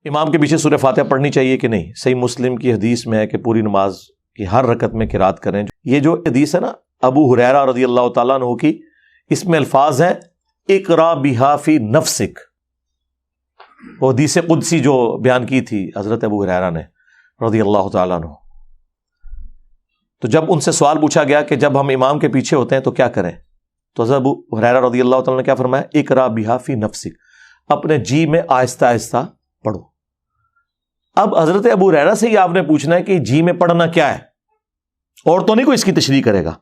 امام کے پیچھے سورہ فاتحہ پڑھنی چاہیے کہ نہیں؟ صحیح مسلم کی حدیث میں ہے کہ پوری نماز کی ہر رکعت میں قرات کریں. یہ جو حدیث ہے نا ابو ہریرہ رضی اللہ تعالیٰ عنہ کی، اس میں الفاظ ہیں اقرا بہا فی نفسک. وہ حدیث قدسی جو بیان کی تھی حضرت ابو ہریرہ نے رضی اللہ تعالیٰ عنہ. تو جب ان سے سوال پوچھا گیا کہ جب ہم امام کے پیچھے ہوتے ہیں تو کیا کریں، تو حضرت ابو ہریرہ رضی اللہ تعالیٰ نے کیا فرمایا؟ اقرا بہا فی نفسک، اپنے جی میں آہستہ آہستہ پڑھو. اب حضرت ابو ہریرہ سے ہی آپ نے پوچھنا ہے کہ جی میں پڑھنا کیا ہے، اور تو نہیں کوئی اس کی تشریح کرے گا.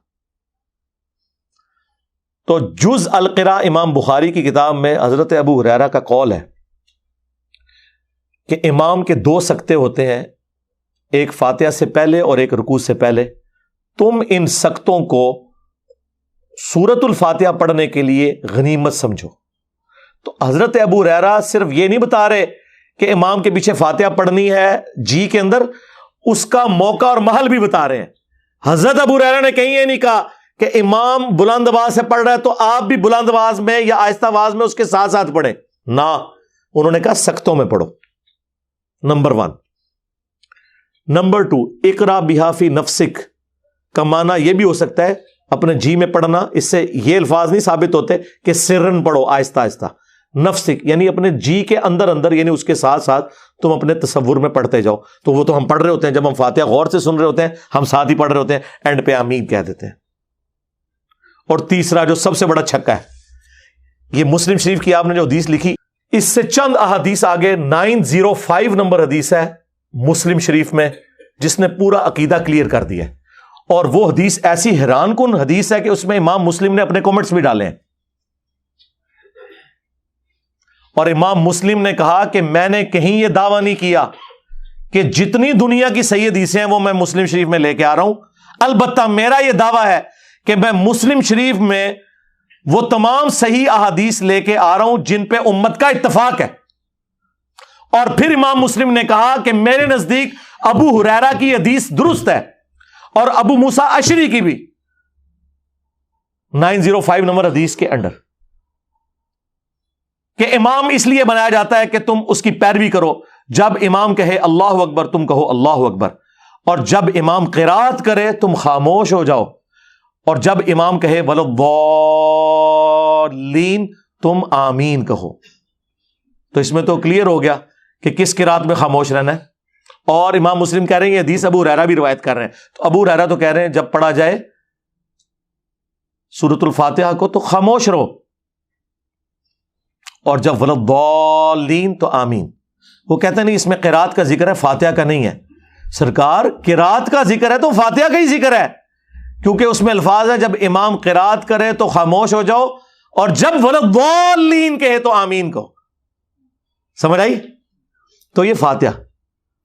تو جز القراء امام بخاری کی کتاب میں حضرت ابو ہریرہ کا قول ہے کہ امام کے 2 سکتے ہوتے ہیں، ایک فاتحہ سے پہلے اور ایک رکوع سے پہلے. تم ان سکتوں کو سورۃ الفاتحہ پڑھنے کے لیے غنیمت سمجھو. تو حضرت ابو ہریرہ صرف یہ نہیں بتا رہے کہ امام کے پیچھے فاتحہ پڑھنی ہے جی کے اندر، اس کا موقع اور محل بھی بتا رہے ہیں. حضرت ابو ہریرہ نے کہیں یہ نہیں کہا کہ امام بلند آواز سے پڑھ رہا ہے تو آپ بھی بلند آواز میں یا آہستہ آواز میں اس کے ساتھ ساتھ پڑھیں. نہ، انہوں نے کہا سکتوں میں پڑھو. نمبر 1. نمبر 2، اقرا بہا فی نفسک کا معنی یہ بھی ہو سکتا ہے اپنے جی میں پڑھنا. اس سے یہ الفاظ نہیں ثابت ہوتے کہ سرن پڑھو آہستہ آہستہ. نفسک یعنی اپنے جی کے اندر اندر، یعنی اس کے ساتھ ساتھ تم اپنے تصور میں پڑھتے جاؤ. تو وہ تو ہم پڑھ رہے ہوتے ہیں، جب ہم فاتحہ غور سے سن رہے ہوتے ہیں ہم ساتھ ہی پڑھ رہے ہوتے ہیں، اینڈ پہ آمین کہہ دیتے ہیں. اور تیسرا جو سب سے بڑا چھکا ہے، یہ مسلم شریف کی آپ نے جو حدیث لکھی، اس سے چند احادیث آگے 905 نمبر حدیث ہے مسلم شریف میں جس نے پورا عقیدہ کلیئر کر دیا ہے. اور وہ حدیث ایسی حیران کن حدیث ہے کہ اس میں امام مسلم نے اپنے کامنٹس بھی ڈالے ہیں. اور امام مسلم نے کہا کہ میں نے کہیں یہ دعویٰ نہیں کیا کہ جتنی دنیا کی صحیح حدیثیں ہیں وہ میں مسلم شریف میں لے کے آ رہا ہوں. البتہ میرا یہ دعویٰ ہے کہ میں مسلم شریف میں وہ تمام صحیح احادیث لے کے آ رہا ہوں جن پہ امت کا اتفاق ہے. اور پھر امام مسلم نے کہا کہ میرے نزدیک ابو ہریرہ کی حدیث درست ہے اور ابو موسیٰ اشعری کی بھی 905 نمبر حدیث کے انڈر، کہ امام اس لیے بنایا جاتا ہے کہ تم اس کی پیروی کرو. جب امام کہے اللہ اکبر تم کہو اللہ اکبر، اور جب امام قرات کرے تم خاموش ہو جاؤ، اور جب امام کہے وَلَضَّالِّينَ تم آمین کہو. تو اس میں تو کلیئر ہو گیا کہ کس قرات میں خاموش رہنا ہے. اور امام مسلم کہہ رہے ہیں یہ حدیث ابو ہریرہ بھی روایت کر رہے ہیں. تو ابو ہریرہ تو کہہ رہے ہیں جب پڑھا جائے سورۃ الفاتحہ کو تو خاموش رہو، اور جب وَلَضَّالِّينَ تو آمین. وہ کہتے ہیں نہیں اس میں قرات کا ذکر ہے، فاتحہ کا نہیں ہے. سرکار قرات کا ذکر ہے تو فاتحہ کا ہی ذکر ہے، کیونکہ اس میں الفاظ ہے جب امام قرات کرے تو خاموش ہو جاؤ، اور جب وَلَضَّالِّينَ کہے تو آمین کہو. سمجھ آئی؟ تو یہ فاتحہ.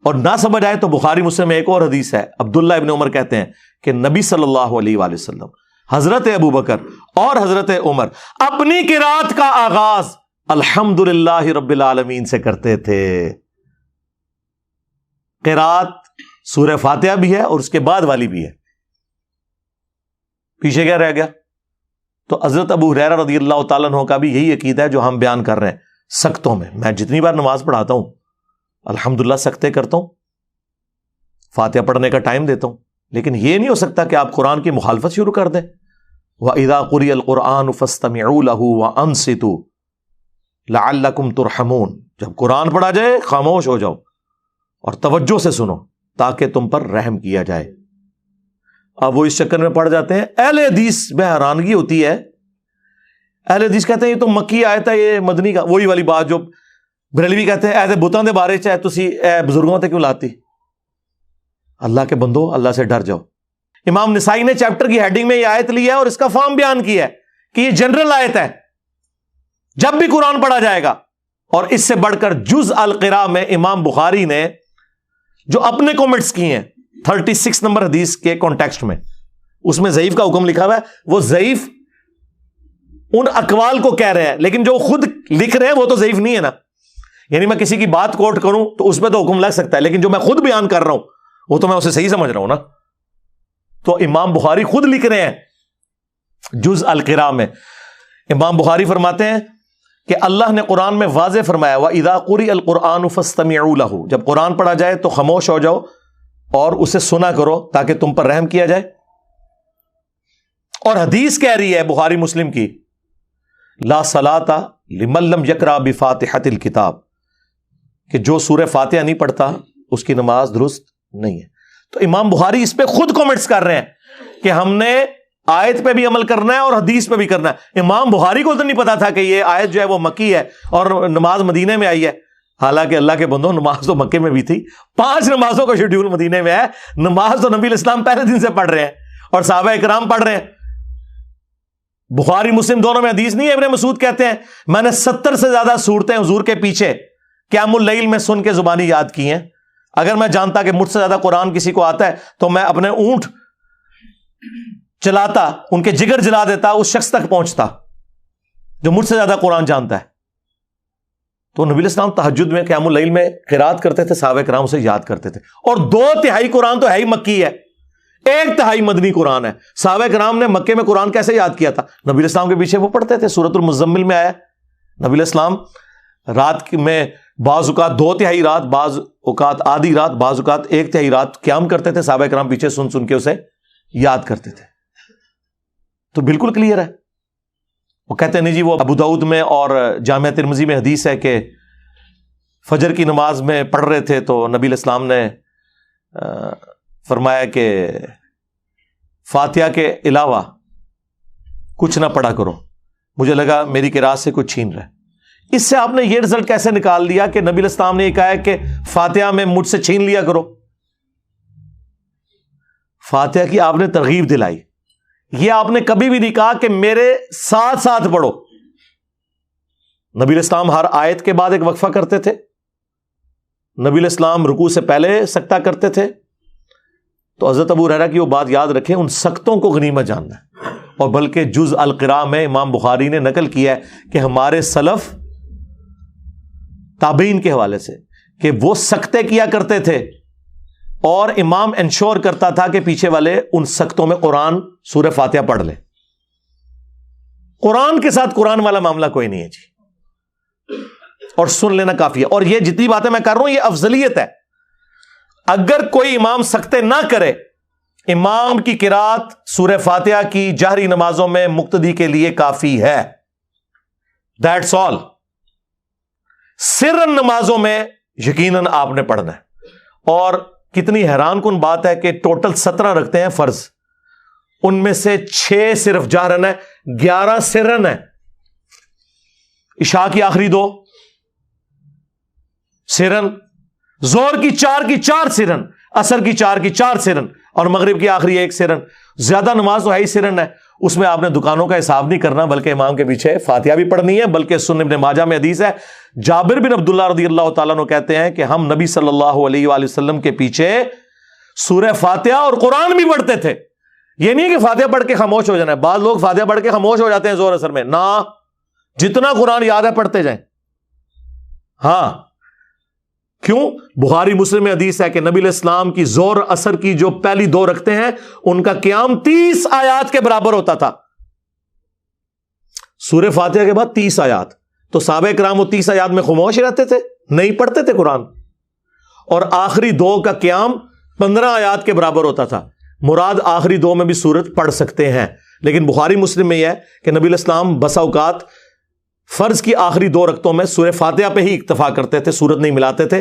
اور نہ سمجھ آئے تو بخاری مسلم میں ایک اور حدیث ہے، عبداللہ ابن عمر کہتے ہیں کہ نبی صلی اللہ علیہ وآلہ وسلم، حضرت ابو بکر اور حضرت عمر اپنی قرات کا آغاز الحمدللہ رب العالمین سے کرتے تھے. قرات سورہ فاتحہ بھی ہے اور اس کے بعد والی بھی ہے. پیچھے کیا رہ گیا؟ تو حضرت ابو ہریرہ رضی اللہ تعالیٰ عنہ کا بھی یہی عقیدہ ہے جو ہم بیان کر رہے ہیں. سکتوں میں جتنی بار نماز پڑھاتا ہوں الحمدللہ سکتے کرتا ہوں، فاتحہ پڑھنے کا ٹائم دیتا ہوں، لیکن یہ نہیں ہو سکتا کہ آپ قرآن کی مخالفت شروع کر دیں. وَإِذَا قُرِئَ الْقُرْآنُ فَاسْتَمِعُوا لَهُ وَأَنصِتُوا لَعَلَّكُمْ تُرْحَمُونَ. جب قرآن پڑھا جائے خاموش ہو جاؤ اور توجہ سے سنو تاکہ تم پر رحم کیا جائے. اب وہ اس چکر میں پڑ جاتے ہیں. اہل حدیث میں حیرانگی ہوتی ہے، اہل حدیث کہتے ہیں یہ تو مکی آیت ہے، یہ مدنی کا. وہی والی بات جو بریلوی کہتے ہیں ایسے بتاں دے بارے چاہے تسی اے بزرگوں تے کیوں لاتی. اللہ کے بندو اللہ سے ڈر جاؤ. امام نسائی نے چیپٹر کی ہیڈنگ میں یہ آیت لی ہے اور اس کا فارم بیان کیا ہے کہ یہ جنرل آیت ہے جب بھی قرآن پڑھا جائے گا. اور اس سے بڑھ کر جز القراء میں امام بخاری نے جو اپنے کومنٹس کیے ہیں 36 نمبر حدیث کے کانٹیکسٹ میں، اس میں ضعیف کا حکم لکھا ہوا ہے. وہ ضعیف ان اقوال کو کہہ رہے ہیں، لیکن جو خود لکھ رہے ہیں وہ تو ضعیف نہیں ہے نا. یعنی میں کسی کی بات کوٹ کروں تو اس پہ تو حکم لگ سکتا ہے، لیکن جو میں خود بیان کر رہا ہوں وہ تو میں اسے صحیح سمجھ رہا ہوں نا. تو امام بخاری خود لکھ رہے ہیں جز القراء میں. امام بخاری فرماتے ہیں کہ اللہ نے قرآن میں واضح فرمایا وَإِذَا قُرِئَ الْقُرْآنُ فَاسْتَمِعُوا لَهُ، جب قرآن پڑھا جائے تو خاموش ہو جاؤ اور اسے سنا کرو تاکہ تم پر رحم کیا جائے۔ اور حدیث کہہ رہی ہے بخاری مسلم کی لا صلاۃ لمن لم یقرأ بفاتحۃ الکتاب، کہ جو سورہ فاتحہ نہیں پڑھتا اس کی نماز درست نہیں ہے۔ تو امام بخاری اس پہ خود کامنٹس کر رہے ہیں کہ ہم نے آیت پہ بھی عمل کرنا ہے اور حدیث پہ بھی کرنا ہے۔ امام بخاری کو تو نہیں پتا تھا کہ یہ آیت جو ہے وہ مکی ہے اور نماز مدینے میں آئی ہے، حالانکہ اللہ کے بندوں نماز تو مکے میں بھی تھی، 5 نمازوں کا شیڈیول مدینے میں ہے، نماز تو نبی الاسلام پہلے دن سے پڑھ رہے ہیں اور صحابہ اکرام پڑھ رہے ہیں۔ بخاری مسلم دونوں میں حدیث نہیں ہے، ابن مسعود کہتے ہیں میں نے 70 سے زیادہ صورتیں حضور کے پیچھے قیام اللیل میں سن کے زبانی یاد کی ہیں۔ اگر میں جانتا کہ مجھ سے زیادہ قرآن کسی کو آتا ہے تو میں اپنے اونٹ چلاتا، ان کے جگر جلا دیتا، اس شخص تک پہنچتا جو مجھ سے زیادہ قرآن جانتا ہے۔ تو نبی الاسلام تہجد میں قیام اللیل میں قرات کرتے تھے، صحابہ کرام اسے یاد کرتے تھے، اور 2/3 قرآن تو ہے ہی مکی ہے، 1/3 مدنی قرآن ہے۔ صحابہ کرام نے مکے میں قرآن کیسے یاد کیا تھا؟ نبی الاسلام کے پیچھے وہ پڑھتے تھے۔ سورۃ المزمل میں آیا نبی الاسلام رات میں بعض اوقات 2/3 رات، بعض اوقات آدھی رات، بعض اوقات 1/3 رات قیام کرتے تھے، صحابہ کرام پیچھے سن سن کے اسے یاد کرتے تھے۔ تو بالکل کلیئر ہے۔ وہ کہتے ہیں نہیں جی وہ ابو داؤد میں اور جامعہ ترمذی میں حدیث ہے کہ فجر کی نماز میں پڑھ رہے تھے تو نبی الاسلام نے فرمایا کہ فاتحہ کے علاوہ کچھ نہ پڑھا کرو، مجھے لگا میری قرات سے کچھ چھین رہا ہے۔ اس سے آپ نے یہ رزلٹ کیسے نکال دیا کہ نبی الاسلام نے یہ کہا ہے کہ فاتحہ میں مجھ سے چھین لیا کرو؟ فاتحہ کی آپ نے ترغیب دلائی، یہ آپ نے کبھی بھی نہیں کہا کہ میرے ساتھ ساتھ پڑھو۔ نبی الاسلام ہر آیت کے بعد ایک وقفہ کرتے تھے، نبی الاسلام رکوع سے پہلے سکتہ کرتے تھے۔ تو حضرت ابو ہریرہ کی وہ بات یاد رکھیں، ان سکتوں کو غنیمت جاننا ہے۔ اور بلکہ جز القراء میں امام بخاری نے نقل کیا ہے کہ ہمارے سلف تابعین کے حوالے سے کہ وہ سکتے کیا کرتے تھے اور امام انشور کرتا تھا کہ پیچھے والے ان سکتوں میں قرآن سورہ فاتحہ پڑھ لیں۔ قرآن کے ساتھ قرآن والا معاملہ کوئی نہیں ہے جی، اور سن لینا کافی ہے۔ اور یہ جتنی باتیں میں کر رہا ہوں یہ افضلیت ہے۔ اگر کوئی امام سکتے نہ کرے، امام کی قرات سورہ فاتحہ کی جہری نمازوں میں مقتدی کے لیے کافی ہے، دیٹس آل۔ سرن نمازوں میں یقیناً آپ نے پڑھنا ہے۔ اور کتنی حیران کن بات ہے کہ ٹوٹل 17 رکھتے ہیں فرض، ان میں سے 6 صرف جہرن ہے، 11 سرن ہے۔ عشاء کی آخری 2 سرن، زور کی 4 کی 4 سرن، عصر کی 4 کی 4 سرن، اور مغرب کی آخری 1 سرن۔ زیادہ نماز تو ہے ہی سرن ہے، اس میں آپ نے دکانوں کا حساب نہیں کرنا، بلکہ امام کے پیچھے فاتحہ بھی پڑھنی ہے۔ بلکہ سنن ابن ماجہ میں حدیث ہے، جابر بن عبداللہ رضی اللہ تعالیٰ عنہ کہتے ہیں کہ ہم نبی صلی اللہ علیہ وآلہ وسلم کے پیچھے سورہ فاتحہ اور قرآن بھی پڑھتے تھے۔ یہ نہیں کہ فاتحہ پڑھ کے خاموش ہو جانا ہے، بعض لوگ فاتحہ پڑھ کے خاموش ہو جاتے ہیں زور اثر میں، نہ، جتنا قرآن یاد ہے پڑھتے جائیں۔ ہاں، کیوں؟ بخاری مسلم میں حدیث ہے کہ نبی علیہ السلام کی زور اثر کی جو پہلی 2 رکھتے ہیں ان کا قیام 30 آیات کے برابر ہوتا تھا۔ سورہ فاتحہ کے بعد 30 آیات، تو صحابہ کرام وہ 30 آیات میں خاموش رہتے تھے، نہیں پڑھتے تھے قرآن۔ اور آخری 2 کا قیام 15 آیات کے برابر ہوتا تھا۔ مراد آخری 2 میں بھی سورت پڑھ سکتے ہیں، لیکن بخاری مسلم میں یہ ہے کہ نبی علیہ السلام بسا اوقات فرض کی آخری 2 رکعتوں میں سورہ فاتحہ پہ ہی اکتفا کرتے تھے، سورت نہیں ملاتے تھے۔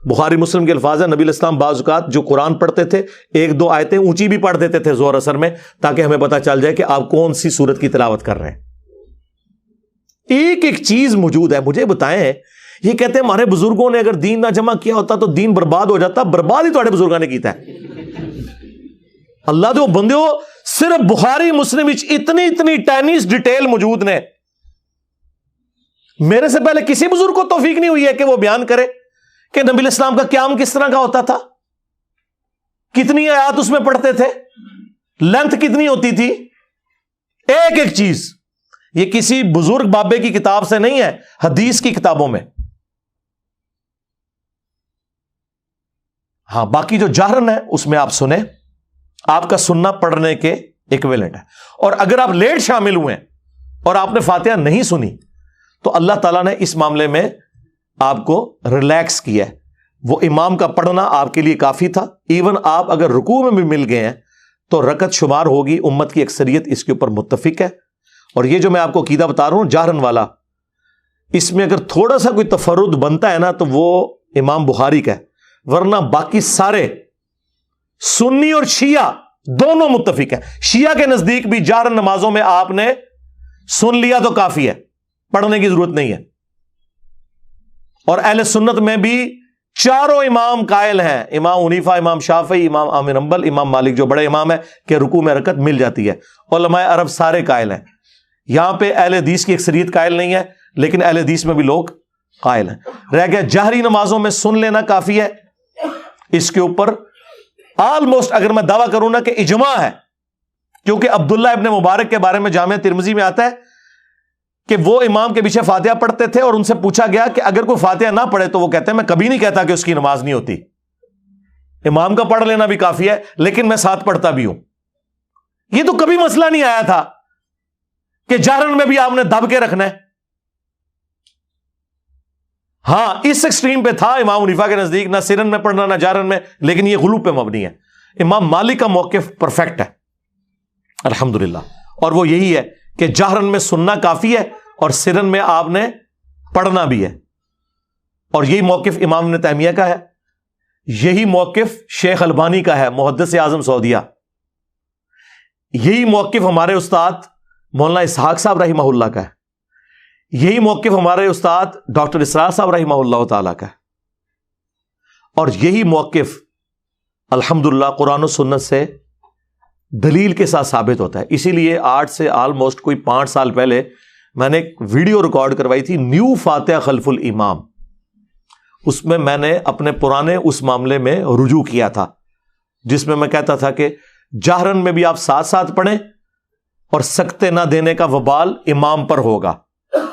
بخاری مسلم کے الفاظ ہیں، نبی علیہ السلام بعض اوقات جو قرآن پڑھتے تھے 1-2 آیتیں اونچی بھی پڑھ دیتے تھے زور اثر میں، تاکہ ہمیں پتہ چل جائے کہ آپ کون سی سورت کی تلاوت کر رہے ہیں۔ ایک ایک چیز موجود ہے۔ مجھے بتائیں، یہ کہتے ہیں ہمارے بزرگوں نے اگر دین نہ جمع کیا ہوتا تو دین برباد ہو جاتا۔ برباد ہی تھوڑے بزرگوں نے کیتا ہے۔ اللہ دے بندے ہو، صرف بخاری مسلم اتنی ٹینس ڈیٹیل موجود نے، میرے سے پہلے کسی بزرگ کو توفیق نہیں ہوئی ہے کہ وہ بیان کرے کہ نبی علیہ السلام کا قیام کس طرح کا ہوتا تھا، کتنی آیات اس میں پڑھتے تھے، لینتھ کتنی ہوتی تھی، ایک ایک چیز۔ یہ کسی بزرگ بابے کی کتاب سے نہیں ہے، حدیث کی کتابوں میں۔ ہاں، باقی جو جہرن ہے اس میں آپ سنیں، آپ کا سننا پڑھنے کے ایکویلنٹ ہے۔ اور اگر آپ لیٹ شامل ہوئے اور آپ نے فاتحہ نہیں سنی تو اللہ تعالیٰ نے اس معاملے میں آپ کو ریلیکس کیا ہے. وہ امام کا پڑھنا آپ کے لیے کافی تھا. ایون آپ اگر رکوع میں بھی مل گئے ہیں تو رکعت شمار ہوگی. امت کی اکثریت اس کے اوپر متفق ہے. اور یہ جو میں آپ کو عقیدہ بتا رہا ہوں جہرن والا، اس میں اگر تھوڑا سا کوئی تفرد بنتا ہے نا تو وہ امام بخاری کا ہے، ورنہ باقی سارے سنی اور شیعہ دونوں متفق ہیں. شیعہ کے نزدیک بھی جہرن نمازوں میں آپ نے سن لیا تو کافی ہے، پڑھنے کی ضرورت نہیں ہے. اور اہل سنت میں بھی چاروں امام قائل ہیں، امام حنیفہ، امام شافعی، امام احمد بن حنبل، امام مالک جو بڑے امام ہے، کہ رکوع میں رکعت مل جاتی ہے. علماء عرب سارے قائل ہیں. یہاں پہ اہل حدیث کی اکثریت قائل نہیں ہے، لیکن اہل حدیث میں بھی لوگ قائل ہیں. رہ گیا جہری نمازوں میں سن لینا کافی ہے. اس کے اوپر آلموسٹ اگر میں دعویٰ کروں نا کہ اجماع ہے، کیونکہ عبداللہ ابن مبارک کے بارے میں جامع ترمذی میں آتا ہے کہ وہ امام کے پیچھے فاتحہ پڑھتے تھے، اور ان سے پوچھا گیا کہ اگر کوئی فاتحہ نہ پڑھے تو وہ کہتے ہیں میں کبھی نہیں کہتا کہ اس کی نماز نہیں ہوتی، امام کا پڑھ لینا بھی کافی ہے، لیکن میں ساتھ پڑھتا بھی ہوں. یہ تو کبھی مسئلہ نہیں آیا تھا کہ جہرن میں بھی آپ نے دب کے رکھنا ہے. ہاں اس ایکسٹریم پہ تھا امام حنیفہ کے نزدیک، نہ سرن میں پڑھنا نہ جہرن میں، لیکن یہ غلو پہ مبنی ہے. امام مالک کا موقف پرفیکٹ ہے الحمدللہ، اور وہ یہی ہے کہ جہرن میں سننا کافی ہے اور سرن میں آپ نے پڑھنا بھی ہے. اور یہی موقف امام ابن تیمیہ کا ہے، یہی موقف شیخ البانی کا ہے، محدث اعظم سعودیہ. یہی موقف ہمارے استاد مولانا اسحاق صاحب رحمہ اللہ کا ہے. یہی موقف ہمارے استاد ڈاکٹر اسرار صاحب رحمہ اللہ تعالیٰ کا ہے. اور یہی موقف الحمدللہ قرآن و سنت سے دلیل کے ساتھ ثابت ہوتا ہے. اسی لیے آج سے آلموسٹ کوئی 5 سال پہلے میں نے ایک ویڈیو ریکارڈ کروائی تھی، نیو فاتحہ خلف الامام. اس میں میں نے اپنے پرانے اس معاملے میں رجوع کیا تھا، جس میں میں کہتا تھا کہ جہرن میں بھی آپ ساتھ ساتھ پڑھیں اور سکتے نہ دینے کا وبال امام پر ہوگا.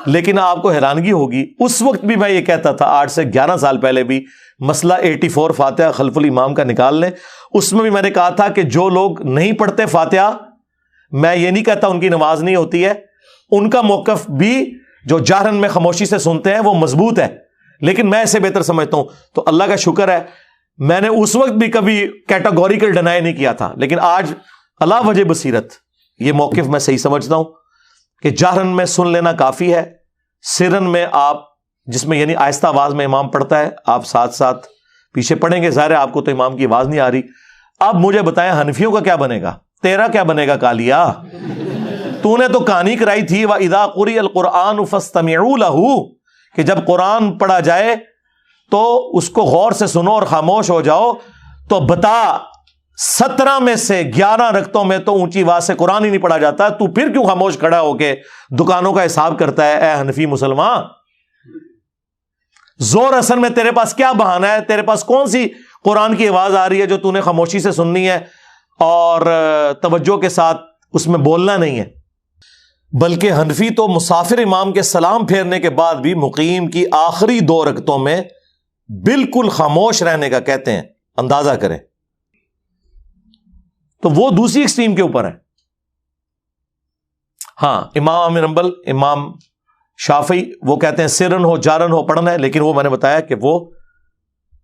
لیکن آپ کو حیرانگی ہوگی، اس وقت بھی میں یہ کہتا تھا، 8 سے 11 سال پہلے بھی، مسئلہ 84 فاتحہ خلف الامام کا نکال لیں. اس میں بھی میں نے کہا تھا کہ جو لوگ نہیں پڑھتے فاتحہ، میں یہ نہیں کہتا ان کی نماز نہیں ہوتی ہے، ان کا موقف بھی جو جہرن میں خاموشی سے سنتے ہیں وہ مضبوط ہے، لیکن میں اسے بہتر سمجھتا ہوں. تو اللہ کا شکر ہے میں نے اس وقت بھی کبھی کیٹاگوریکل ڈینائی نہیں کیا تھا، لیکن آج اللہ وجہ بصیرت یہ موقف میں صحیح سمجھتا ہوں کہ جہرن میں سن لینا کافی ہے. سرن میں آپ، جس میں یعنی آہستہ آواز میں امام پڑھتا ہے، آپ ساتھ ساتھ پیچھے پڑھیں گے. ظاہر ہے آپ کو تو امام کی آواز نہیں آ رہی. اب مجھے بتائیں حنفیوں کا کیا بنے گا، تیرا کیا بنے گا کالیا؟ تو نے تو کہانی کرائی تھی وَإِذَا قُرِئَ الْقُرْآنُ فَاسْتَمِعُوا لَهُ، کہ جب قرآن پڑھا جائے تو اس کو غور سے سنو اور خاموش ہو جاؤ. تو بتا 17 میں سے 11 رکعتوں میں تو اونچی آواز سے قرآن ہی نہیں پڑھا جاتا، تو پھر کیوں خاموش کھڑا ہو کے دکانوں کا حساب کرتا ہے؟ اے حنفی مسلمان، زور اثر میں تیرے پاس کیا بہانہ ہے؟ تیرے پاس کون سی قرآن کی آواز آ رہی ہے جو تو نے خاموشی سے سننی ہے اور توجہ کے ساتھ اس میں بولنا نہیں ہے؟ بلکہ حنفی تو مسافر امام کے سلام پھیرنے کے بعد بھی مقیم کی آخری 2 رکعتوں میں بالکل خاموش رہنے کا کہتے ہیں. اندازہ کریں. تو وہ دوسری ایکسٹریم کے اوپر ہے. ہاں امام احمد بن حنبل، امام شافعی وہ کہتے ہیں سرن ہو جارن ہو پڑھنا ہے، لیکن وہ میں نے بتایا کہ وہ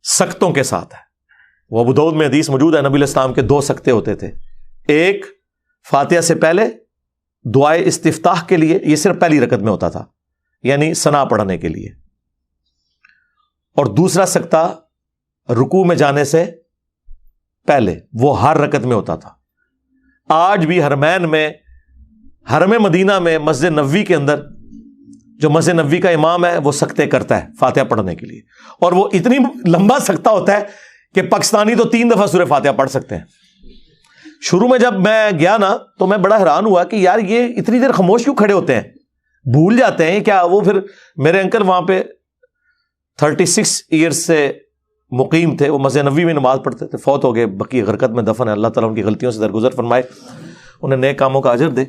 سکتوں کے ساتھ ہے. وہ ابو داؤد میں حدیث موجود ہے، نبی علیہ السلام کے 2 سکتے ہوتے تھے. ایک فاتحہ سے پہلے دعائے استفتاح کے لیے، یہ صرف پہلی رکعت میں ہوتا تھا، یعنی ثنا پڑھنے کے لیے. اور دوسرا سکتہ رکوع میں جانے سے پہلے، وہ ہر رکعت میں ہوتا تھا. آج بھی حرمین میں، حرم مدینہ میں مسجد نبوی کے اندر جو مسجد نبوی کا امام ہے وہ سکتے کرتا ہے فاتحہ پڑھنے کے لیے، اور وہ اتنی لمبا سکتہ ہوتا ہے کہ پاکستانی تو 3 دفعہ سورہ فاتحہ پڑھ سکتے ہیں. شروع میں جب میں گیا نا تو میں بڑا حیران ہوا کہ یار یہ اتنی دیر خاموش کیوں کھڑے ہوتے ہیں، بھول جاتے ہیں کیا؟ وہ پھر میرے انکل وہاں پہ 36 ایئرز سے مقیم تھے، وہ مسجد نبوی میں نماز پڑھتے تھے، فوت ہو گئے، بقی غرقت میں دفن ہے. اللہ تعالیٰ ان کی غلطیوں سے درگزر فرمائے، انہیں نیک کاموں کا اجر دے.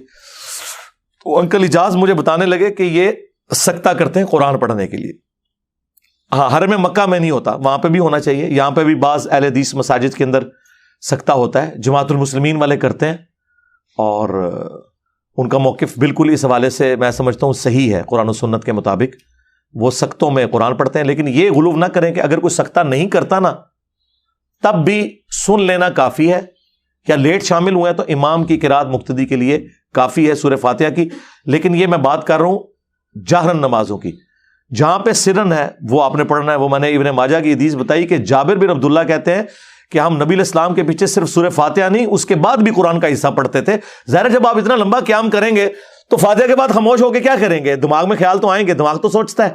تو انکل اجاز مجھے بتانے لگے کہ یہ سکتہ کرتے ہیں قرآن پڑھنے کے لیے. ہاں حرم مکہ میں نہیں ہوتا، وہاں پہ بھی ہونا چاہیے. یہاں پہ بھی بعض اہل حدیث مساجد کے اندر سکتہ ہوتا ہے، جماعت المسلمین والے کرتے ہیں، اور ان کا موقف بالکل اس حوالے سے میں سمجھتا ہوں صحیح ہے، قرآن و سنت کے مطابق وہ سختوں میں قرآن پڑھتے ہیں، لیکن یہ غلو نہ کریں کہ اگر کوئی سختہ نہیں کرتا نا تب بھی سن لینا کافی ہے، یا لیٹ شامل ہوئے ہیں تو امام کی قرات مقتدی کے لیے کافی ہے سورہ فاتحہ کی. لیکن یہ میں بات کر رہا ہوں جہرن نمازوں کی، جہاں پہ سرن ہے وہ آپ نے پڑھنا ہے. وہ میں نے ابن ماجہ کی حدیث بتائی کہ جابر بن عبداللہ کہتے ہیں کہ ہم نبی علیہ السلام کے پیچھے صرف سورہ فاتحہ نہیں اس کے بعد بھی قرآن کا حصہ پڑھتے تھے. ظاہر جب آپ اتنا لمبا قیام کریں گے تو فاتحہ کے بعد خاموش ہو کے کیا کریں گے؟ دماغ میں خیال تو آئیں گے، دماغ تو سوچتا ہے.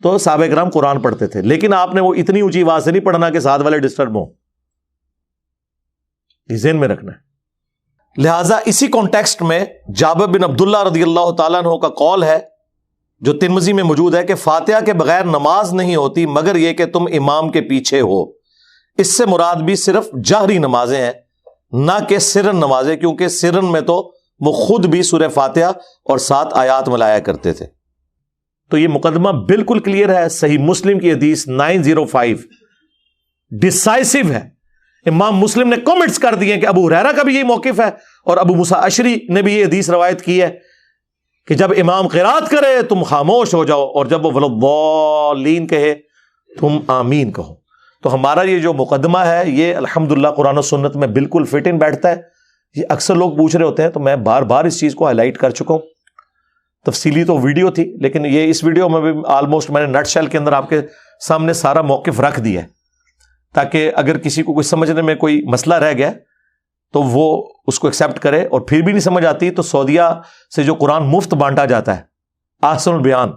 تو صحابہ کرام قرآن پڑھتے تھے، لیکن آپ نے وہ اتنی اونچی آواز سے نہیں پڑھنا کہ ساتھ والے ڈسٹرب ہوں، یہ ذہن میں رکھنا ہے. لہٰذا اسی کانٹیکسٹ میں جابر بن عبداللہ رضی اللہ تعالیٰ عنہ کا قول ہے جو ترمذی میں موجود ہے کہ فاتحہ کے بغیر نماز نہیں ہوتی مگر یہ کہ تم امام کے پیچھے ہو. اس سے مراد بھی صرف جہری نمازیں ہیں، نہ کہ سرن نمازیں، کیونکہ سرن میں تو وہ خود بھی سورہ فاتحہ اور 7 آیات ملایا کرتے تھے. تو یہ مقدمہ بالکل کلیئر ہے، صحیح مسلم کی حدیث 905 ڈیسائسو ہے. امام مسلم نے کامنٹس کر دیے کہ ابو ہریرہ کا بھی یہی موقف ہے، اور ابو موسیٰ اشعری نے بھی یہ حدیث روایت کی ہے کہ جب امام قرات کرے تم خاموش ہو جاؤ، اور جب وہ وَلَضَّالِّينَ کہے تم آمین کہو. تو ہمارا یہ جو مقدمہ ہے یہ الحمدللہ قرآن و سنت میں بالکل فٹ ان بیٹھتا ہے. یہ اکثر لوگ پوچھ رہے ہوتے ہیں تو میں بار بار اس چیز کو ہائی لائٹ کر چکا ہوں. تفصیلی تو ویڈیو تھی، لیکن یہ اس ویڈیو میں بھی آلموسٹ میں نے نٹ شیل کے اندر آپ کے سامنے سارا موقف رکھ دیا ہے، تاکہ اگر کسی کو کچھ سمجھنے میں کوئی مسئلہ رہ گیا تو وہ اس کو ایکسیپٹ کرے. اور پھر بھی نہیں سمجھ آتی تو سعودیہ سے جو قرآن مفت بانٹا جاتا ہے، احسن البیان،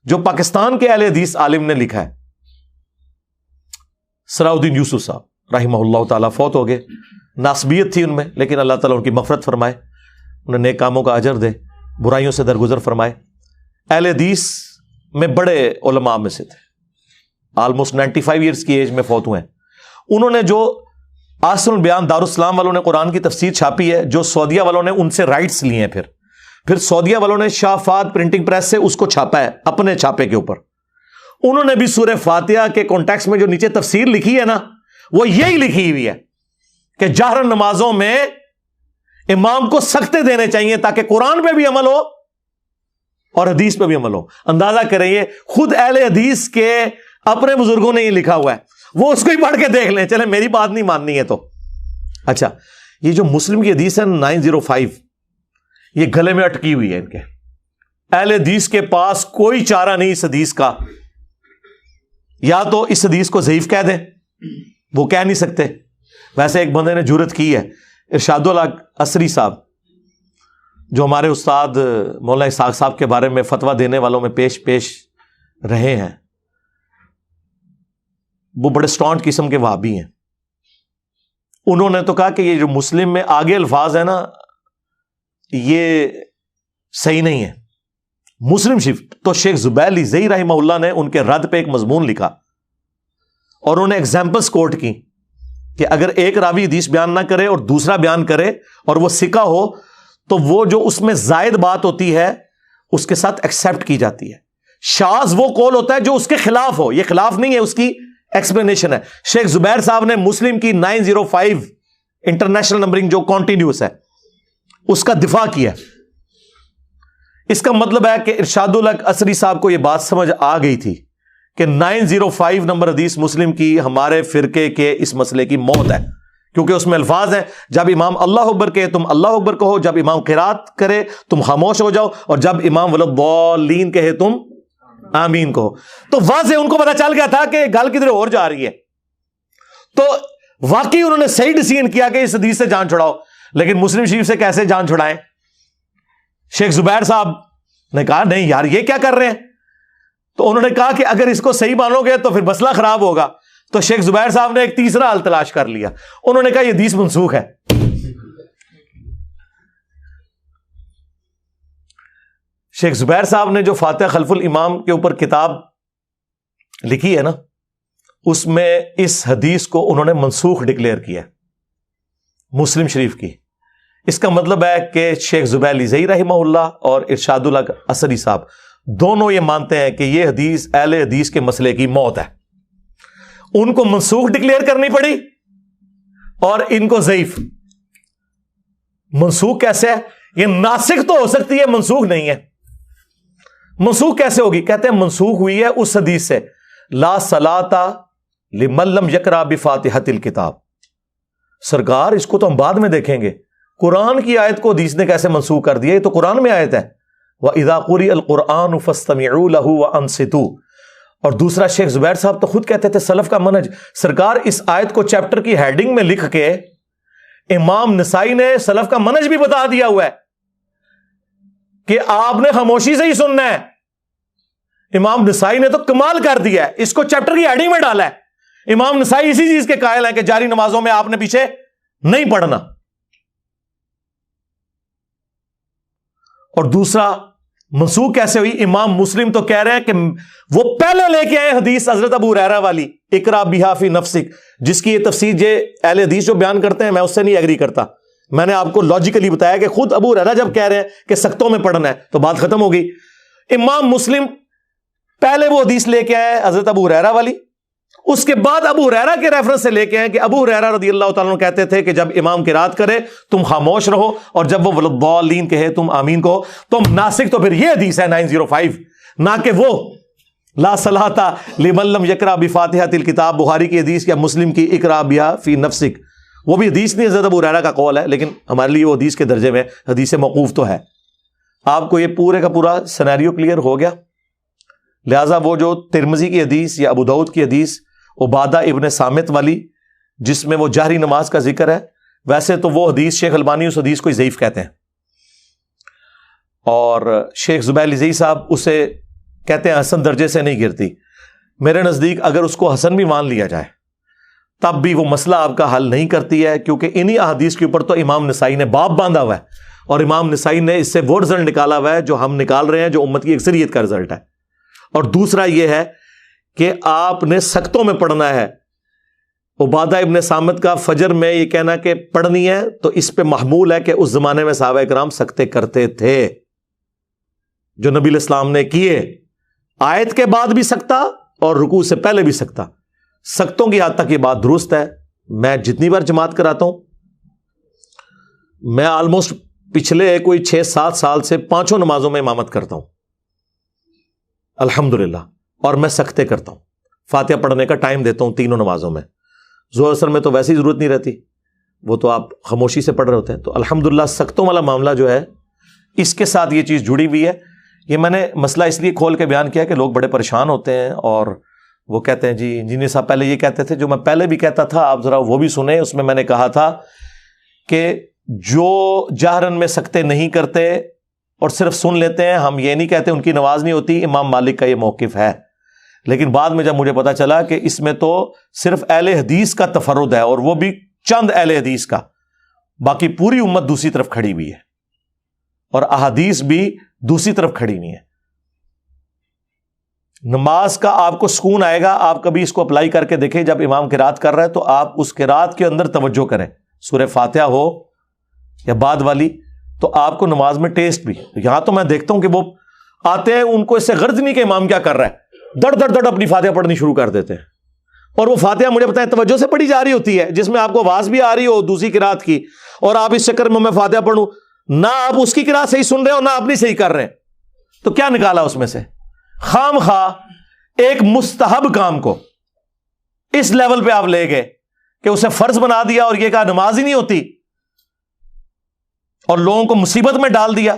جو پاکستان کے اہل حدیث عالم نے لکھا ہے، سراء الدین یوسف صاحب رحمہ اللہ تعالیٰ فوت ہو گئے. ناسبیت تھی ان میں، لیکن اللہ تعالیٰ ان کی مغفرت فرمائے، انہیں نیک کاموں کا اجر دے، برائیوں سے درگزر فرمائے. اہل حدیث میں بڑے علماء میں سے تھے، آلموسٹ 95 ایئرس کی ایج میں فوت ہوئے ہیں. انہوں نے جو احسن البیان دارالسلام والوں نے قرآن کی تفسیر چھاپی ہے، جو سعودیہ والوں نے ان سے رائٹس لیے ہیں، پھر سعودیہ والوں نے شاہ فہد پرنٹنگ پریس سے اس کو چھاپا ہے اپنے چھاپے کے اوپر. انہوں نے بھی سورہ فاتحہ کے کانٹیکسٹ میں جو نیچے تفسیر لکھی ہے نا، وہ یہی لکھی ہوئی ہے کہ جہر نمازوں میں امام کو سختے دینے چاہیے تاکہ قرآن پہ بھی عمل ہو اور حدیث پہ بھی عمل ہو. اندازہ کریں، یہ خود اہل حدیث کے اپنے بزرگوں نے یہ لکھا ہوا ہے، وہ اس کو ہی پڑھ کے دیکھ لیں. چلیں میری بات نہیں ماننی ہے تو اچھا. یہ جو مسلم کی حدیث ہے 905، یہ گلے میں اٹکی ہوئی ہے ان کے. اہل حدیث کے پاس کوئی چارہ نہیں اس حدیث کا، یا تو اس حدیث کو ضعیف کہہ دیں، وہ کہہ نہیں سکتے. ویسے ایک بندے نے جرت کی ہے، ارشاد الحق عصری صاحب، جو ہمارے استاد مولانا اسحاق صاحب کے بارے میں فتویٰ دینے والوں میں پیش رہے ہیں. وہ بڑے اسٹرانٹ قسم کے وہابی ہیں. انہوں نے تو کہا کہ یہ جو مسلم میں آگے الفاظ ہے نا، یہ صحیح نہیں ہے. مسلم شریف تو شیخ زبیر لیزئی رحمہ اللہ نے ان کے رد پہ ایک مضمون لکھا، اور انہوں نے ایگزامپلس کوٹ کی کہ اگر ایک راوی حدیث بیان نہ کرے اور دوسرا بیان کرے اور وہ ثقہ ہو تو وہ جو اس میں زائد بات ہوتی ہے اس کے ساتھ ایکسیپٹ کی جاتی ہے. شاذ وہ قول ہوتا ہے جو اس کے خلاف ہو، یہ خلاف نہیں ہے، اس کی ایکسپلینیشن ہے. شیخ زبیر صاحب نے مسلم کی 905 انٹرنیشنل نمبرنگ جو کانٹینیوس ہے اس کا دفاع کیا. اس کا مطلب ہے کہ ارشاد الحق عصری صاحب کو یہ بات سمجھ آ گئی تھی کہ 905 نمبر حدیث مسلم کی ہمارے فرقے کے اس مسئلے کی موت ہے، کیونکہ اس میں الفاظ ہیں جب امام اللہ اکبر کہے تم اللہ اکبر کہو، جب امام قرات کرے تم خاموش ہو جاؤ، اور جب امام وَلَضَّالِّينَ کہے تم آمین کہو. تو واضح ان کو پتا چل گیا تھا کہ گل کدھر اور جا رہی ہے. تو واقعی انہوں نے صحیح ڈیسیژن کیا کہ اس حدیث سے جان چھڑاؤ. لیکن مسلم شریف سے کیسے جان چھڑائیں؟ شیخ زبیر صاحب نے کہا نہیں یار یہ کیا کر رہے ہیں. تو انہوں نے کہا کہ اگر اس کو صحیح مانو گے تو پھر مسئلہ خراب ہوگا. تو شیخ زبیر صاحب نے ایک تیسرا حل تلاش کر لیا. انہوں نے کہا یہ حدیث منسوخ ہے. شیخ زبیر صاحب نے جو فاتحہ خلف الامام کے اوپر کتاب لکھی ہے نا، اس میں اس حدیث کو انہوں نے منسوخ ڈکلیئر کیا مسلم شریف کی. اس کا مطلب ہے کہ شیخ زبیر لیزئی رحمہ اللہ اور ارشاد الحق عصری صاحب دونوں یہ مانتے ہیں کہ یہ حدیث اہل حدیث کے مسئلے کی موت ہے. ان کو منسوخ ڈکلیئر کرنی پڑی اور ان کو ضعیف. منسوخ کیسے ہے یہ ناسخ تو ہو سکتی ہے، منسوخ نہیں ہے۔ منسوخ کیسے ہوگی؟ کہتے ہیں منسوخ ہوئی ہے اس حدیث سے لا صلاۃ لمن لم یقرأ بفاتحۃ الکتاب۔ سرکار اس کو تو ہم بعد میں دیکھیں گے، قرآن کی آیت کو حدیث نے کیسے منسوخ کر دیا؟ یہ تو قرآن میں آیت ہے وَإِذَا قُرِئَ الْقُرْآنُ فَاسْتَمِعُوا لَهُ وَأَنصِتُوا۔ اور دوسرا شیخ زبیر صاحب تو خود کہتے تھے سلف کا منہج، سرکار اس آیت کو چیپٹر کی ہیڈنگ میں لکھ کے امام نسائی نے سلف کا منہج بھی بتا دیا ہوا ہے کہ آپ نے خاموشی سے ہی سننا ہے۔ امام نسائی نے تو کمال کر دیا ہے، اس کو چیپٹر کی ہیڈنگ میں ڈالا ہے۔ امام نسائی اسی چیز کے قائل ہیں کہ جاری نمازوں میں آپ نے پیچھے نہیں پڑھنا۔ اور دوسرا منسوخ کیسے ہوئی؟ امام مسلم تو کہہ رہے ہیں کہ وہ پہلے لے کے آئے حدیث حضرت ابو ہریرہ والی اقرا بہا فی نفسک، جس کی یہ تفسیر یہ اہل حدیث جو بیان کرتے ہیں میں اس سے نہیں ایگری کرتا۔ میں نے آپ کو لاجیکلی بتایا کہ خود ابو ہریرہ جب کہہ رہے ہیں کہ سختوں میں پڑھنا ہے تو بات ختم ہو گئی۔ امام مسلم پہلے وہ حدیث لے کے آئے حضرت ابو ہریرہ والی، اس کے بعد ابو ہریرہ کے ریفرنس سے لے کے آئے کہ ابو ہریرہ رضی اللہ تعالیٰ عنہ کہتے تھے کہ جب امام قرات کرے تم خاموش رہو، اور جب وہ ولضالین کہے تم آمین کہو۔ تم ناسخ تو پھر یہ حدیث ہے 905، نہ کہ وہ لا صلاۃ لمن لم یقرأ بفاتحۃ الکتاب، بخاری کی حدیث یا مسلم کی اقرا بہا فی نفسک۔ وہ بھی حدیث نہیں، حضرت ابو ہریرہ کا قول ہے، لیکن ہمارے لیے وہ حدیث کے درجے میں حدیث موقوف تو ہے۔ آپ کو یہ پورے کا پورا سینیریو کلیئر ہو گیا؟ لہٰذا وہ جو ترمذی کی حدیث یا ابو داؤد کی حدیث عبادہ ابن صامت والی جس میں وہ جہری نماز کا ذکر ہے، ویسے تو وہ حدیث شیخ البانی اس حدیث کو ضعیف کہتے ہیں، اور شیخ زبیر لزئی صاحب اسے کہتے ہیں حسن درجے سے نہیں گرتی۔ میرے نزدیک اگر اس کو حسن بھی مان لیا جائے تب بھی وہ مسئلہ آپ کا حل نہیں کرتی ہے، کیونکہ انہی احادیث کے اوپر تو امام نسائی نے باب باندھا ہوا ہے، اور امام نسائی نے اس سے وہ رزلٹ نکالا ہوا ہے جو ہم نکال رہے ہیں، جو امت کی اکثریت کا رزلٹ ہے۔ اور دوسرا یہ ہے کہ آپ نے سختوں میں پڑھنا ہے۔ عبادہ ابن صامت کا فجر میں یہ کہنا کہ پڑھنی ہے تو اس پہ محمول ہے کہ اس زمانے میں صحابہ کرام سکتے کرتے تھے، جو نبی علیہ السلام نے کیے، آیت کے بعد بھی سکتا اور رکوع سے پہلے بھی سکتا۔ سختوں کی حد تک یہ بات درست ہے۔ میں جتنی بار جماعت کراتا ہوں، میں آلموسٹ پچھلے کوئی 6-7 سال سے 5 نمازوں میں امامت کرتا ہوں الحمدللہ، اور میں سکتے کرتا ہوں، فاتحہ پڑھنے کا ٹائم دیتا ہوں تینوں نمازوں میں۔ ظہر اثر میں تو ویسے ہی ضرورت نہیں رہتی، وہ تو آپ خاموشی سے پڑھ رہے ہوتے ہیں۔ تو الحمدللہ سختوں والا معاملہ جو ہے اس کے ساتھ یہ چیز جڑی ہوئی ہے۔ یہ میں نے مسئلہ اس لیے کھول کے بیان کیا کہ لوگ بڑے پریشان ہوتے ہیں، اور وہ کہتے ہیں جی انجینئر صاحب پہلے یہ کہتے تھے، جو میں پہلے بھی کہتا تھا آپ ذرا وہ بھی سنیں۔ اس میں نے کہا تھا کہ جو جہرن میں سکتے نہیں کرتے اور صرف سن لیتے ہیں، ہم یہ نہیں کہتے ان کی نماز نہیں ہوتی، امام مالک کا یہ موقف ہے۔ لیکن بعد میں جب مجھے پتا چلا کہ اس میں تو صرف اہل حدیث کا تفرد ہے، اور وہ بھی چند اہل حدیث کا، باقی پوری امت دوسری طرف کھڑی ہوئی ہے، اور احادیث بھی دوسری طرف کھڑی نہیں ہے۔ نماز کا آپ کو سکون آئے گا، آپ کبھی اس کو اپلائی کر کے دیکھیں، جب امام قرات کر رہا ہے تو آپ اس قرات کے اندر توجہ کریں، سورہ فاتحہ ہو یا بعد والی، تو آپ کو نماز میں ٹیسٹ بھی۔ یہاں تو میں دیکھتا ہوں کہ وہ آتے ہیں، ان کو اس سے غرض نہیں کہ امام کیا کر رہا ہے، دڑ دڑ دڑ اپنی فاتحہ پڑھنی شروع کر دیتے ہیں، اور وہ فاتحہ مجھے بتائیں توجہ سے پڑھی جا رہی ہوتی ہے، جس میں آپ کو آواز بھی آ رہی ہو دوسری قرات کی، اور آپ اس چکر میں فاتحہ پڑھوں، نہ آپ اس کی قرات صحیح سن رہے ہو نہ اپنی صحیح کر رہے ہیں، تو کیا نکالا اس میں سے؟ خام خواہ ایک مستحب کام کو اس لیول پہ آپ لے گئے کہ اسے فرض بنا دیا، اور یہ کہا نماز ہی نہیں ہوتی، اور لوگوں کو مصیبت میں ڈال دیا۔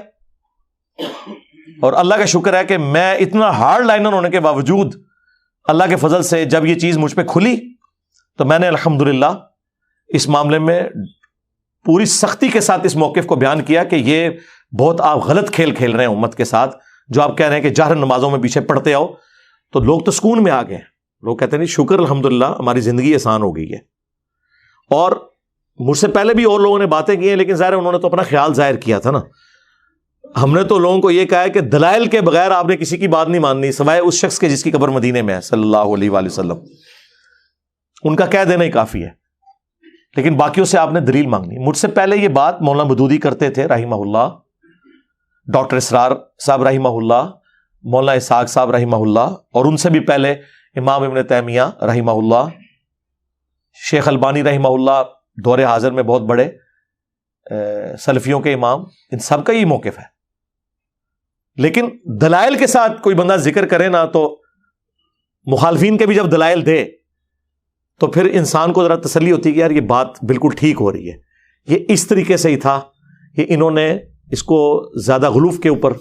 اور اللہ کا شکر ہے کہ میں اتنا ہارڈ لائنر ہونے کے باوجود اللہ کے فضل سے جب یہ چیز مجھ پہ کھلی تو میں نے الحمدللہ اس معاملے میں پوری سختی کے ساتھ اس موقف کو بیان کیا کہ یہ بہت آپ غلط کھیل کھیل رہے ہیں امت کے ساتھ، جو آپ کہہ رہے ہیں کہ جہر نمازوں میں پیچھے پڑھتے آؤ۔ تو لوگ تو سکون میں آ گئے، لوگ کہتے ہیں شکر الحمدللہ ہماری زندگی آسان ہو گئی ہے۔ اور مجھ سے پہلے بھی اور لوگوں نے باتیں کی ہیں، لیکن ظاہر انہوں نے تو اپنا خیال ظاہر کیا تھا نا۔ ہم نے تو لوگوں کو یہ کہا ہے کہ دلائل کے بغیر آپ نے کسی کی بات نہیں ماننی، سوائے اس شخص کے جس کی قبر مدینے میں ہے صلی اللہ علیہ وآلہ وسلم، ان کا کہہ دینا ہی کافی ہے، لیکن باقیوں سے آپ نے دلیل مانگنی۔ مجھ سے پہلے یہ بات مولانا مودودی کرتے تھے رحمہ اللہ، ڈاکٹر اسرار صاحب رحمہ اللہ، مولانا اسحاق صاحب رحمہ اللہ، اور ان سے بھی پہلے امام ابن تیمیہ رحمہ اللہ، شیخ البانی رحمہ اللہ دور حاضر میں بہت بڑے سلفیوں کے امام، ان سب کا یہ موقف ہے. لیکن دلائل کے ساتھ کوئی بندہ ذکر کرے نا، تو مخالفین کے بھی جب دلائل دے تو پھر انسان کو ذرا تسلی ہوتی ہے کہ یار یہ بات بالکل ٹھیک ہو رہی ہے. یہ اس طریقے سے ہی تھا کہ انہوں نے اس کو زیادہ غلوف کے اوپر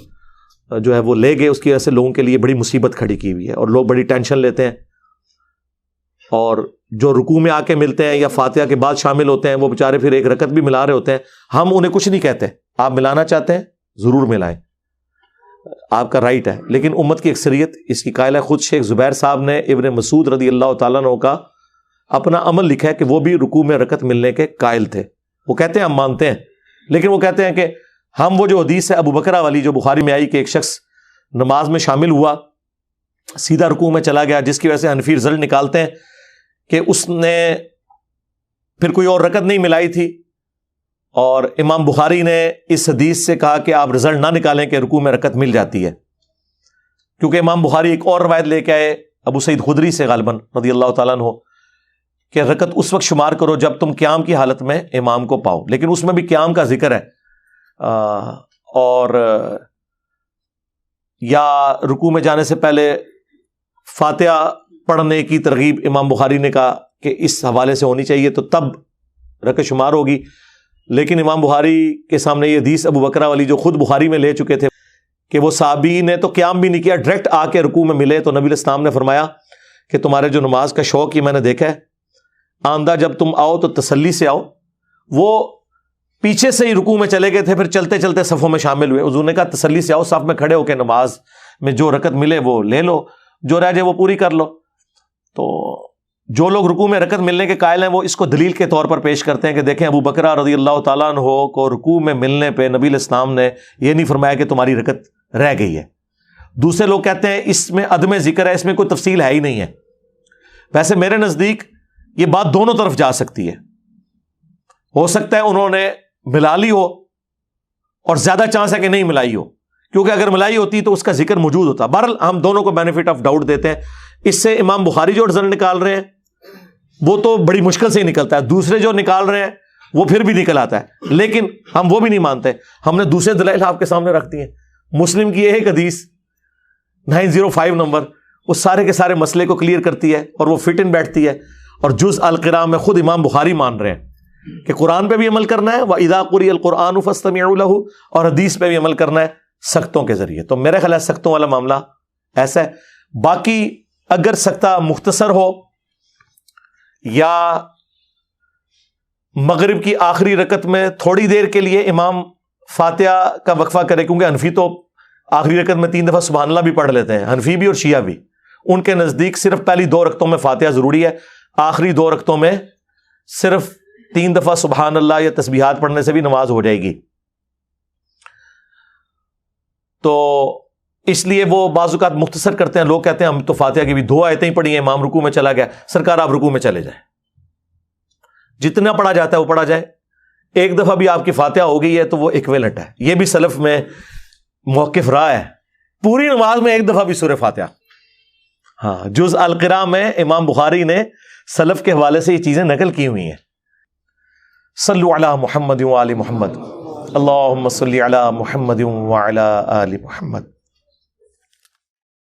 جو ہے وہ لے گئے، اس کی وجہ سے لوگوں کے لیے بڑی مصیبت کھڑی کی ہوئی ہے، اور لوگ بڑی ٹینشن لیتے ہیں. اور جو رکوع میں آ کے ملتے ہیں یا فاتحہ کے بعد شامل ہوتے ہیں، وہ بیچارے پھر ایک رکعت بھی ملا رہے ہوتے ہیں. ہم انہیں کچھ نہیں کہتے، آپ ملانا چاہتے ہیں ضرور ملائیں، آپ کا رائٹ ہے. لیکن امت کی اکثریت اس کی قائل ہے. خود شیخ زبیر صاحب نے ابن مسعود رضی اللہ تعالیٰ عنہ کا اپنا عمل لکھا ہے کہ وہ بھی رکوع میں رکعت ملنے کے قائل تھے. وہ کہتے ہیں ہم مانتے ہیں، لیکن وہ کہتے ہیں کہ ہم وہ جو حدیث ہے ابو بکرہ والی جو بخاری میں آئی کہ ایک شخص نماز میں شامل ہوا، سیدھا رکوع میں چلا گیا، جس کی وجہ سے حنفی رزلٹ نکالتے ہیں کہ اس نے پھر کوئی اور رکعت نہیں ملائی تھی. اور امام بخاری نے اس حدیث سے کہا کہ آپ رزلٹ نہ نکالیں کہ رکوع میں رکعت مل جاتی ہے، کیونکہ امام بخاری ایک اور روایت لے کے آئے ابو سعید خدری سے غالباً رضی اللہ تعالیٰ عنہ کہ رکعت اس وقت شمار کرو جب تم قیام کی حالت میں امام کو پاؤ. لیکن اس میں بھی قیام کا ذکر ہے، اور یا رکوع میں جانے سے پہلے فاتحہ پڑھنے کی ترغیب امام بخاری نے کہا کہ اس حوالے سے ہونی چاہیے، تو تب رکعت شمار ہوگی. لیکن امام بخاری کے سامنے یہ حدیث ابو بکرہ والی جو خود بخاری میں لے چکے تھے کہ وہ صحابی نے تو قیام بھی نہیں کیا، ڈائریکٹ آ کے رکوع میں ملے، تو نبی علیہ السلام نے فرمایا کہ تمہارے جو نماز کا شوق یہ میں نے دیکھا ہے، آندہ جب تم آؤ تو تسلی سے آؤ. وہ پیچھے سے ہی رکوع میں چلے گئے تھے، پھر چلتے چلتے صفوں میں شامل ہوئے. حضور نے کہا تسلی سے آؤ، صف میں کھڑے ہو کے نماز میں جو رکعت ملے وہ لے لو، جو رہ جائے وہ پوری کر لو. تو جو لوگ رکوع میں رکعت ملنے کے قائل ہیں وہ اس کو دلیل کے طور پر پیش کرتے ہیں کہ دیکھیں ابو بکرہ رضی اللہ تعالیٰ عنہ کو رکوع میں ملنے پہ نبی علیہ السلام نے یہ نہیں فرمایا کہ تمہاری رکعت رہ گئی ہے. دوسرے لوگ کہتے ہیں اس میں عدم ذکر ہے، اس میں کوئی تفصیل ہے ہی نہیں ہے. ویسے میرے نزدیک یہ بات دونوں طرف جا سکتی ہے. ہو سکتا ہے انہوں نے ملا لی ہو اور زیادہ چانس ہے کہ نہیں ملائی ہو، کیونکہ اگر ملائی ہوتی تو اس کا ذکر موجود ہوتا. بہرحال ہم دونوں کو بینیفٹ آف ڈاؤٹ دیتے ہیں. اس سے امام بخاری جو رزلٹ نکال رہے ہیں وہ تو بڑی مشکل سے ہی نکلتا ہے، دوسرے جو نکال رہے ہیں وہ پھر بھی نکل آتا ہے، لیکن ہم وہ بھی نہیں مانتے. ہم نے دوسرے دلائل آپ کے سامنے رکھ دی ہیں. مسلم کی ایک حدیث 905 نمبر وہ سارے کے سارے مسئلے کو کلیئر کرتی ہے اور وہ فٹ ان بیٹھتی ہے. اور جز القراء میں خود امام بخاری مان رہے ہیں کہ قرآن پہ بھی عمل کرنا ہے، وَإِذَا قُرِئَ الْقُرْآنُ فَاسْتَمِعُوا لَهُ، اور حدیث پہ بھی عمل کرنا ہے سختوں کے ذریعے. تو میرے خیال ہے سختوں والا معاملہ ایسا ہے. باقی اگر سختہ مختصر ہو یا مغرب کی آخری رکعت میں تھوڑی دیر کے لیے امام فاتحہ کا وقفہ کرے، کیونکہ حنفی تو آخری رکعت میں 3 دفعہ سبحان اللہ بھی پڑھ لیتے ہیں، حنفی بھی اور شیعہ بھی. ان کے نزدیک صرف پہلی 2 رکعتوں میں فاتحہ ضروری ہے، آخری 2 رکعتوں میں صرف 3 دفعہ سبحان اللہ یا تسبیحات پڑھنے سے بھی نماز ہو جائے گی. تو اس لیے وہ بعض اوقات مختصر کرتے ہیں. لوگ کہتے ہیں ہم تو فاتحہ کی بھی 2 آیتیں ہی پڑھی ہیں، امام رکوع میں چلا گیا. سرکار آپ رکوع میں چلے جائیں، جتنا پڑھا جاتا ہے وہ پڑھا جائے. ایک دفعہ بھی آپ کی فاتحہ ہو گئی ہے تو وہ ایکویلنٹ ہے. یہ بھی سلف میں موقف رہا ہے، پوری نماز میں ایک دفعہ بھی سورہ فاتحہ. ہاں، جز القراء میں امام بخاری نے سلف کے حوالے سے یہ چیزیں نقل کی ہوئی ہیں. صلو علی محمد و آل محمد، اللہم صلی علی محمد و علی آل محمد.